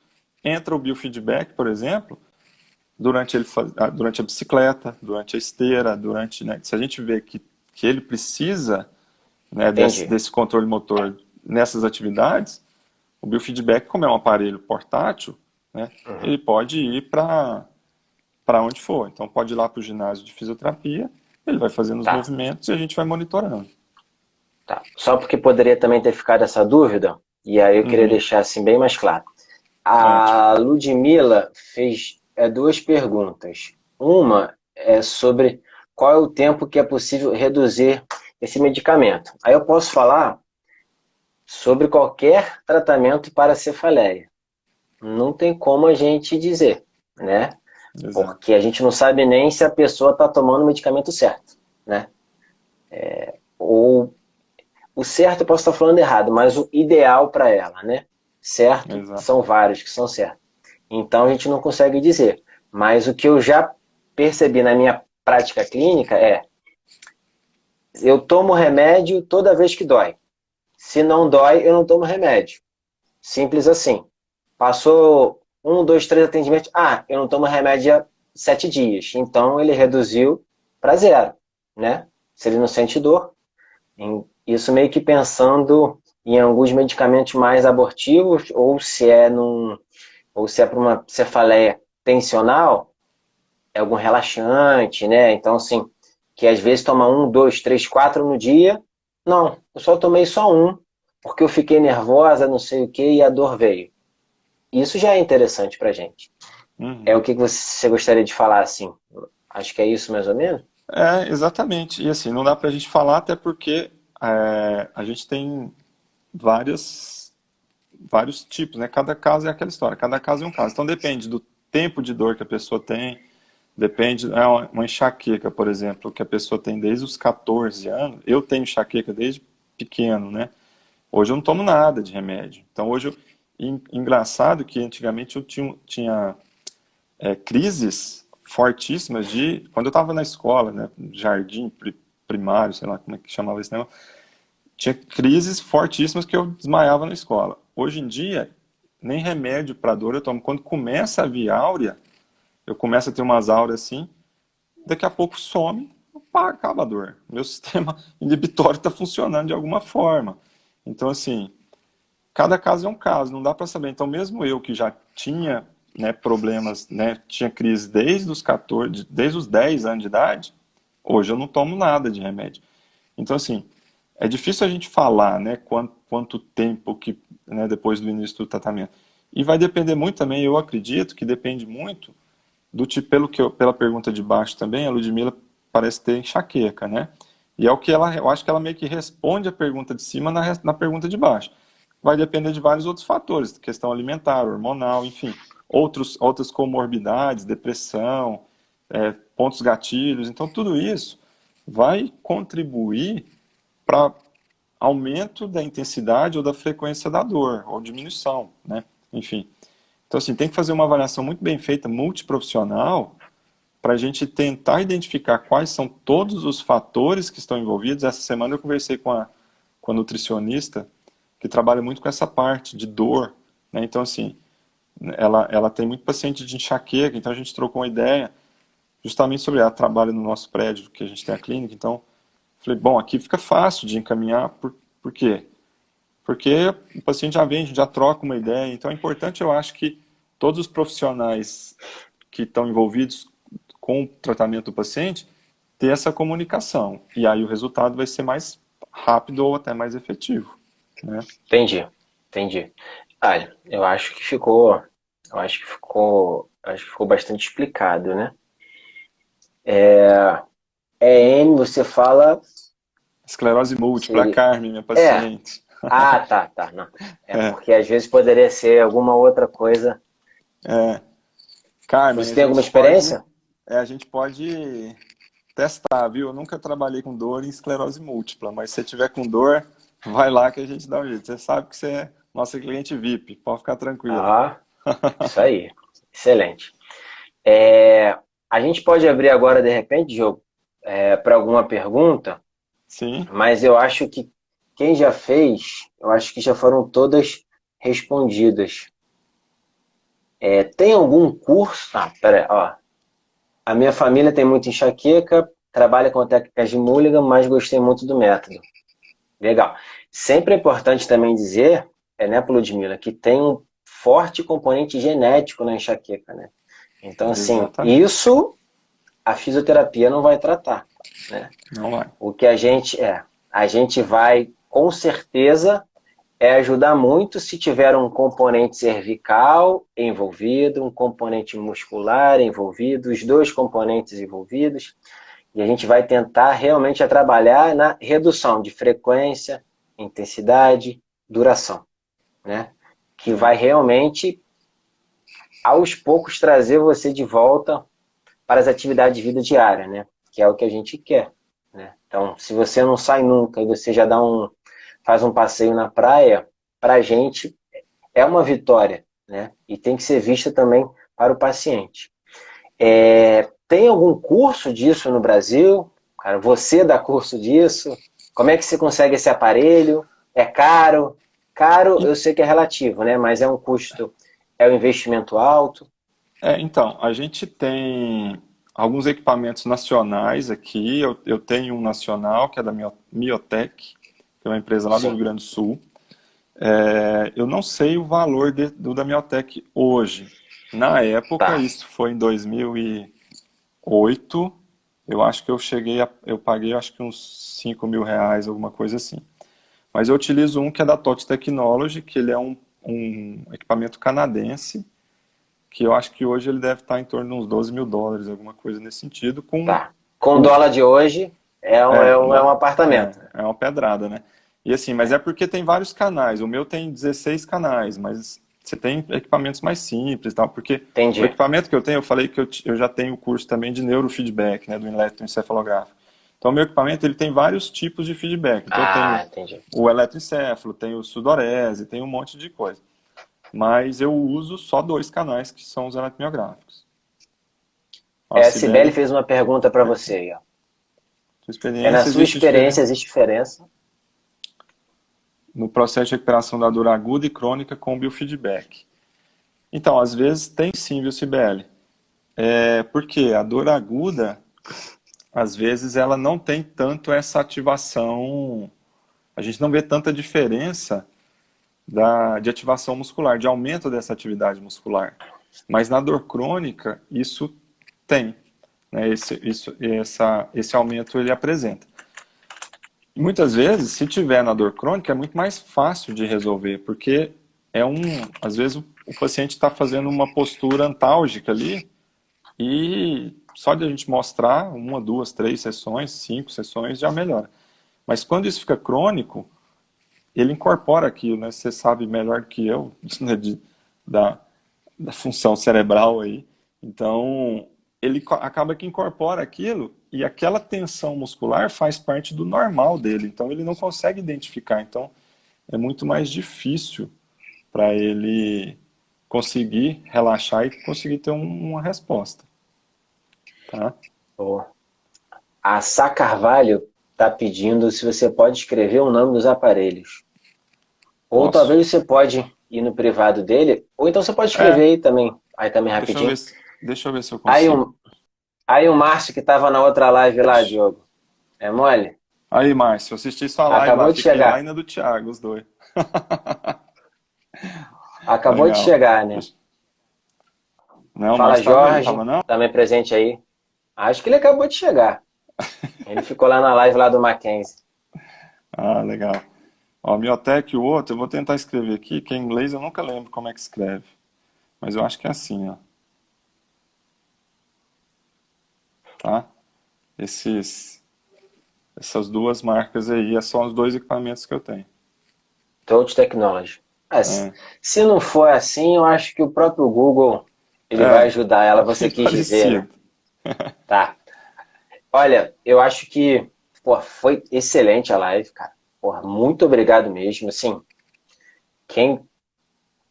entra o biofeedback, por exemplo, durante a bicicleta, durante a esteira, né, se a gente vê que ele precisa, né, Entendi. desse controle motor nessas atividades, o biofeedback, como é um aparelho portátil, né, Uhum. ele pode ir para onde for. Então pode ir lá para o ginásio de fisioterapia, ele vai fazendo os Tá. movimentos e a gente vai monitorando. Tá. Só porque poderia também ter ficado essa dúvida, e aí eu queria Uhum, deixar assim bem mais claro. ótimo. A Ludmila fez duas perguntas. Uma é sobre qual é o tempo que é possível reduzir esse medicamento. Aí eu posso falar sobre qualquer tratamento para cefaleia. Não tem como a gente dizer, né? Exato. Porque a gente não sabe nem se a pessoa está tomando o medicamento certo, né? Ou o certo eu posso estar falando errado, mas o ideal para ela, né? Certo, Exato. são vários que são certos. Então a gente não consegue dizer. Mas o que eu já percebi na minha prática clínica é: eu tomo remédio toda vez que dói. Se não dói, eu não tomo remédio. Simples assim. Passou 1, 2, 3 atendimentos. Ah, eu não tomo remédio há 7 dias. Então ele reduziu para 0, né? se ele não sente dor. Isso meio que pensando em alguns medicamentos mais abortivos, ou se é para uma cefaleia tensional, é algum relaxante, né? Então, assim, que às vezes toma 1, 2, 3, 4 no dia. Não, eu só tomei só um, porque eu fiquei nervosa, não sei o que, e a dor veio. Isso já é interessante pra gente. É o Uhum. que você gostaria de falar, assim? Acho que é isso mais ou menos? É, exatamente. E assim, não dá pra gente falar até porque a gente tem várias, vários tipos, né? Cada caso é aquela história, cada caso é um caso. Então depende do tempo de dor que a pessoa tem, depende, uma enxaqueca, por exemplo, que a pessoa tem desde os 14 anos. Eu tenho enxaqueca desde pequeno, né? Hoje eu não tomo nada de remédio. Então hoje, engraçado que antigamente eu tinha crises fortíssimas de, quando eu estava na escola, né? Jardim primário, sei lá como é que chamava esse negócio, tinha crises fortíssimas que eu desmaiava na escola. Hoje em dia, nem remédio para dor eu tomo. Quando começa a vir áurea, eu começo a ter umas áureas assim, daqui a pouco some, pá, acaba a dor. Meu sistema inibitório está funcionando de alguma forma. Então, assim, cada caso é um caso, não dá para saber. Então, mesmo eu que já tinha, né, problemas, né, tinha crise desde os 14, desde os 10 anos de idade, hoje eu não tomo nada de remédio. Então, assim, é difícil a gente falar, né, quanto tempo que, né, depois do início do tratamento. E vai depender muito também, eu acredito que depende muito do tipo, pela pergunta de baixo também, a Ludmilla parece ter enxaqueca, né? E é o que eu acho que ela meio que responde a pergunta de cima na pergunta de baixo. Vai depender de vários outros fatores, questão alimentar, hormonal, enfim, outras comorbidades, depressão, pontos gatilhos. Então, tudo isso vai contribuir para aumento da intensidade ou da frequência da dor, ou diminuição, né? Enfim. Então, assim, tem que fazer uma avaliação muito bem feita, multiprofissional, para a gente tentar identificar quais são todos os fatores que estão envolvidos. Essa semana eu conversei com a nutricionista, que trabalha muito com essa parte de dor, né? Então, assim, ela tem muito paciente de enxaqueca, então a gente trocou uma ideia justamente sobre ela trabalha no nosso prédio, que a gente tem a clínica, então falei, bom, aqui fica fácil de encaminhar, por quê? Porque o paciente já vem, a gente já troca uma ideia, então é importante, eu acho que todos os profissionais que estão envolvidos com o tratamento do paciente ter essa comunicação, e aí o resultado vai ser mais rápido ou até mais efetivo, né? Entendi, entendi. Olha, eu acho que ficou bastante explicado, né? EM, você fala Esclerose múltipla, a seria. Carmen, minha É. paciente. Ah, tá, tá. Não. É É, porque às vezes poderia ser alguma outra coisa. é. Carmen, Você tem alguma experiência? a gente pode testar, viu? Eu nunca trabalhei com dor em esclerose múltipla, mas se você tiver com dor, vai lá que a gente dá um jeito. Você sabe que você é nossa cliente VIP, pode ficar tranquila. Ah, isso aí. Excelente. É, a gente pode abrir agora, de repente, Diogo, para alguma pergunta, Sim, mas eu acho que quem já fez, eu acho que já foram todas respondidas. Tem algum curso? Ah, pera aí, ó. A minha família tem muita enxaqueca, trabalha com técnicas de Mulligan, mas gostei muito do método. Legal. Sempre é importante também dizer, né, Ludmila, que tem um forte componente genético na enxaqueca, né? Então, assim, exatamente. isso a fisioterapia não vai tratar, né? Não vai. O que a gente vai, com certeza, ajudar muito se tiver um componente cervical envolvido, um componente muscular envolvido, os dois componentes envolvidos, e a gente vai tentar realmente trabalhar na redução de frequência, intensidade, duração, né? Que vai realmente, aos poucos, trazer você de volta para as atividades de vida diária, né? Que é o que a gente quer, né? Então, se você não sai nunca e você já faz um passeio na praia, para a gente é uma vitória, né? E tem que ser vista também para o paciente. Tem algum curso disso no Brasil? Cara, você dá curso disso? Como é que você consegue esse aparelho? É caro? Caro, E- eu sei que é relativo, né? Mas é um investimento alto. então, a gente tem alguns equipamentos nacionais aqui. Eu tenho um nacional, que é da Miotec, que é uma empresa lá do Rio Sim, Grande do Sul. Eu não sei o valor do da Miotec hoje. Na época, tá. isso foi em 2008, eu acho que eu paguei acho que uns R$ 5.000, alguma coisa assim. Mas eu utilizo um que é da TOTS Technology, que ele é um equipamento canadense, que eu acho que hoje ele deve estar em torno de uns US$ 12.000, alguma coisa nesse sentido, com Tá. Com o o, dólar de hoje, é um apartamento. é uma pedrada, né? E assim, mas é porque tem vários canais. O meu tem 16 canais, mas você tem equipamentos mais simples, e tal, porque o Entendi. equipamento que eu tenho, eu falei que eu já tenho o curso também de neurofeedback, né, do eletroencefalográfico. Então, o meu equipamento ele tem vários tipos de feedback. Então, eu Ah, tenho entendi. o eletroencefalo, tenho o sudorese, tenho um monte de coisa. Mas eu uso só dois canais, que são os eletromiográficos. Ó, a A Cibele Cibele, fez uma pergunta para você aí, ó. sua Na experiência, sua existe experiência, diferença existe diferença? no processo de recuperação da dor aguda e crônica com biofeedback? Então, às vezes tem sim, viu, Cibele? Porque a dor aguda, às vezes, ela não tem tanto essa ativação, a gente não vê tanta diferença de ativação muscular, de aumento dessa atividade muscular. Mas na dor crônica, isso tem, né? Esse aumento ele apresenta. E muitas vezes, se tiver na dor crônica, é muito mais fácil de resolver, porque às vezes o paciente está fazendo uma postura antálgica ali, e só de a gente mostrar uma, duas, três sessões, 5 sessões, já melhora. Mas quando isso fica crônico, ele incorpora aquilo, né? Você sabe melhor que eu, né, da, da função cerebral aí. Então, ele acaba que incorpora aquilo e aquela tensão muscular faz parte do normal dele. Então, ele não consegue identificar. Então, é muito mais difícil para ele conseguir relaxar e conseguir ter uma resposta, tá? Boa. A Sá Carvalho está pedindo se você pode escrever o nome dos aparelhos. Ou Posso? talvez você pode ir no privado dele, ou então você pode escrever É, aí também rapidinho. deixa eu ver se eu Aí consigo. o, aí o Márcio que estava na outra live lá, Diogo. É mole? Aí, Márcio, eu assisti sua live lá, Acabou de fiquei lá e chegar. na do Thiago, os dois. Acabou de Legal. chegar, né? Não, o Fala Márcio tava aí, Jorge, tava não? também presente aí. Acho que ele acabou de chegar. Ele ficou lá na live lá do Mackenzie. Ah, legal. Ó, Miotec, o outro, eu vou tentar escrever aqui, que em inglês eu nunca lembro como é que escreve. Mas eu acho que é assim, ó. Tá? Essas duas marcas aí são os dois equipamentos que eu tenho. Touch Technology. Ah, É, se não for assim, eu acho que o próprio Google ele vai ajudar ela, é você bem quis dizer, né? parecido. Tá. Olha, eu acho que, pô, foi excelente a live, cara. Porra, muito obrigado mesmo. Assim, quem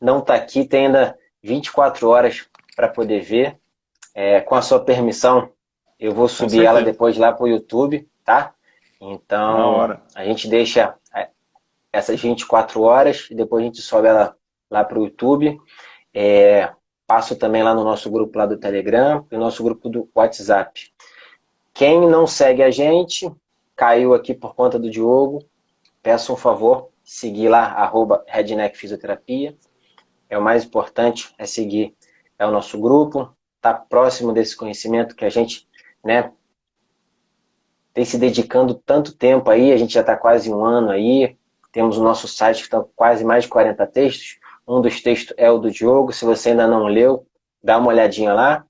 não tá aqui tem ainda 24 horas para poder ver. Com a sua permissão, eu vou Com subir ela certeza. depois lá pro YouTube, tá? Na Então, hora. a gente deixa essas 24 horas e depois a gente sobe ela lá pro YouTube. Passo também lá no nosso grupo lá do Telegram e no nosso grupo do WhatsApp. Quem não segue a gente, caiu aqui por conta do Diogo, peço um favor, seguir lá, @Redneck Fisioterapia. É o mais importante, é seguir o nosso grupo, tá próximo desse conhecimento que a gente, né, tem se dedicando tanto tempo aí, a gente já está quase um ano aí, temos o nosso site que está quase mais de 40 textos, um dos textos é o do Diogo, se você ainda não leu, dá uma olhadinha lá.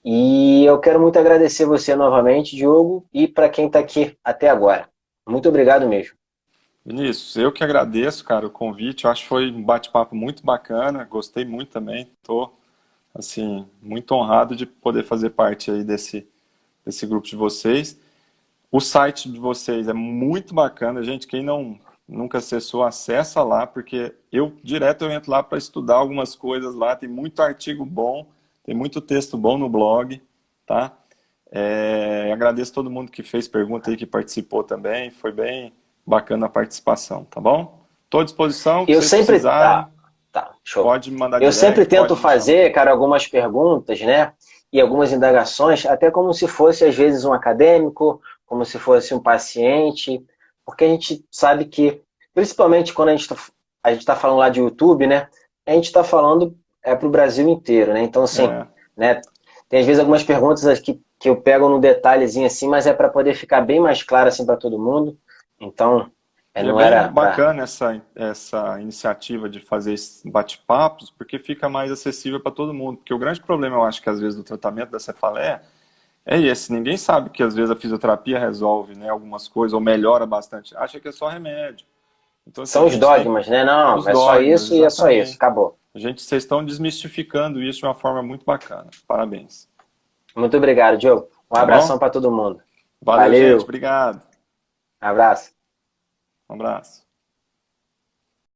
E eu quero muito agradecer você novamente, Diogo, e para quem está aqui até agora. Muito obrigado mesmo. Vinícius, eu que agradeço, cara, o convite. Eu acho que foi um bate-papo muito bacana. Gostei muito também. Tô, assim, muito honrado de poder fazer parte aí desse grupo de vocês. O site de vocês é muito bacana, gente. Quem nunca acessou, acessa lá, porque eu entro lá para estudar algumas coisas lá. Tem muito artigo bom, tem muito texto bom no blog, tá? Agradeço todo mundo que fez pergunta aí, que participou também. Foi bem bacana a participação, tá bom? Estou à disposição, que Eu vocês sempre. precisarem, Tá, show. pode me mandar Eu sempre direct, tento pode me chamar. fazer, cara, algumas perguntas, né? e algumas indagações, até como se fosse, às vezes, um acadêmico, como se fosse um paciente, porque a gente sabe que, principalmente quando a gente tá falando lá de YouTube, né? A gente está falando para o Brasil inteiro, né? Então, assim, É. né? Tem às vezes algumas perguntas que eu pego no detalhezinho assim, mas é para poder ficar bem mais claro assim para todo mundo. Então, E é não bem era para. bacana essa iniciativa de fazer esses bate-papos, porque fica mais acessível para todo mundo. Porque o grande problema, eu acho que às vezes do tratamento da cefaleia é esse. Ninguém sabe que às vezes a fisioterapia resolve, né, algumas coisas ou melhora bastante. Acha que é só remédio. Então, assim, a São os gente tem dogmas, né? Não, os é só dogmas, isso e é só isso, exatamente. acabou. Vocês estão desmistificando isso de uma forma muito bacana. Parabéns. Muito obrigado, Diogo. Um Tá abração bom? para todo mundo. Valeu, gente. Valeu, Obrigado. abraço. Um abraço.